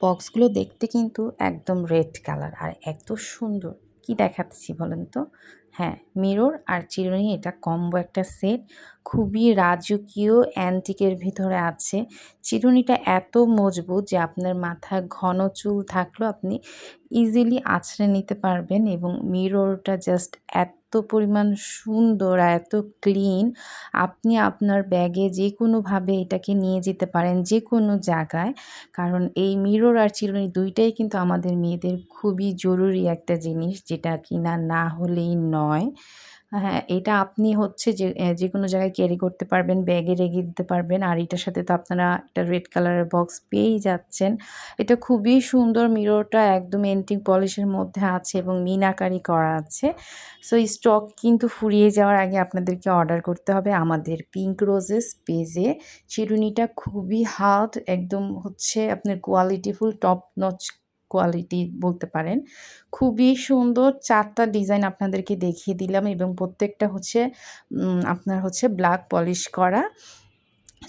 বক্সগুলো দেখতে কিন্তু একদম রেড কালার আর এত সুন্দর। কি দেখাচ্ছি বলেন তো? হ্যাঁ, মিরর আর চিরুনি এটা কম্বো একটা সেট। খুবই রাজকীয় অ্যান্টিকের ভিতরে আছে। চিরুনিটা এত মজবুত যে আপনার মাথায় ঘন চুল থাকলেও আপনি ইজিলি আঁচড়ে নিতে পারবেন এবং মিররটা জাস্ট এত পরিমাণ সুন্দর আর এত ক্লিন, আপনি আপনার ব্যাগে যেকোনোভাবে এটাকে নিয়ে যেতে পারেন যেকোনো জায়গায়। কারণ এই মিরর আর চিরুনি ২ টাই কিন্তু আমাদের মেয়েদের খুবই জরুরি একটা জিনিস, যেটা কিনা না হলেই নয়। হ্যাঁ, এটা আপনি হচ্ছে যে যেকোনো জায়গায় ক্যারি করতে পারবেন, ব্যাগে রেখে দিতে পারবেন। আর এটার সাথে তো আপনারা একটা রেড কালারের বক্স পেয়েই যাচ্ছেন। এটা খুবই সুন্দর, মিররটা একদম এন্টিক পলিশের মধ্যে আছে এবং মিনাকারি করা আছে। সো স্টক কিন্তু ফুরিয়ে যাওয়ার আগে আপনাদেরকে অর্ডার করতে হবে আমাদের পিঙ্ক রোজেস পেজে। চিরুনিটা খুবই হার্ড, একদম হচ্ছে আপনার কোয়ালিটিফুল টপ নচ কোয়ালিটি বলতে পারেন। খুবই সুন্দর ৪ টা ডিজাইন আপনাদেরকে দেখিয়ে দিলাম এবং প্রত্যেকটা হচ্ছে আপনার হচ্ছে ব্ল্যাক পলিশ করা।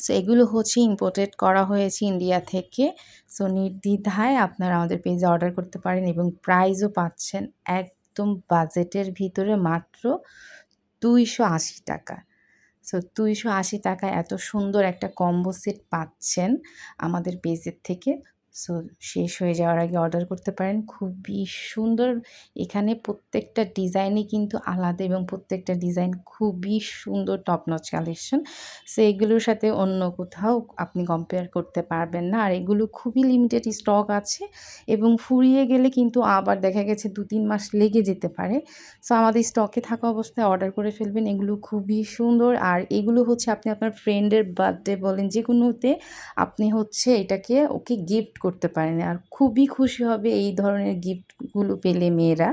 সো এগুলো হচ্ছে ইম্পোর্টেড করা হয়েছে ইন্ডিয়া থেকে। সো নির্দ্বিধায় আপনারা আমাদের পেজে অর্ডার করতে পারেন এবং প্রাইসও পাচ্ছেন একদম বাজেটের ভিতরে মাত্র ৳২৮০। সো ৳২৮০ এত সুন্দর একটা কম্বো সেট পাচ্ছেন আমাদের পেজের থেকে। সো শেষ হয়ে যাওয়ার আগে অর্ডার করতে পারেন। খুবই সুন্দর। এখানে প্রত্যেকটা ডিজাইনই কিন্তু আলাদা এবং প্রত্যেকটা ডিজাইন খুবই সুন্দর টপ নচ কালেকশন। সো এগুলোর সাথে অন্য কোথাও আপনি কম্পেয়ার করতে পারবেন না। আর এগুলো খুবই লিমিটেড স্টক আছে এবং ফুরিয়ে গেলে কিন্তু আবার দেখা গেছে ২-৩ মাস লেগে যেতে পারে। সো আমাদের স্টকে থাকা অবস্থায় অর্ডার করে ফেলবেন। এগুলো খুবই সুন্দর আর এগুলো হচ্ছে আপনি আপনার ফ্রেন্ডের বার্থডে বলেন যেকোনোতে আপনি হচ্ছে এটাকে ওকে গিফট করতে পারেন। আর খুবই খুশি হবে এই ধরনের গিফটগুলো পেলে মেয়েরা।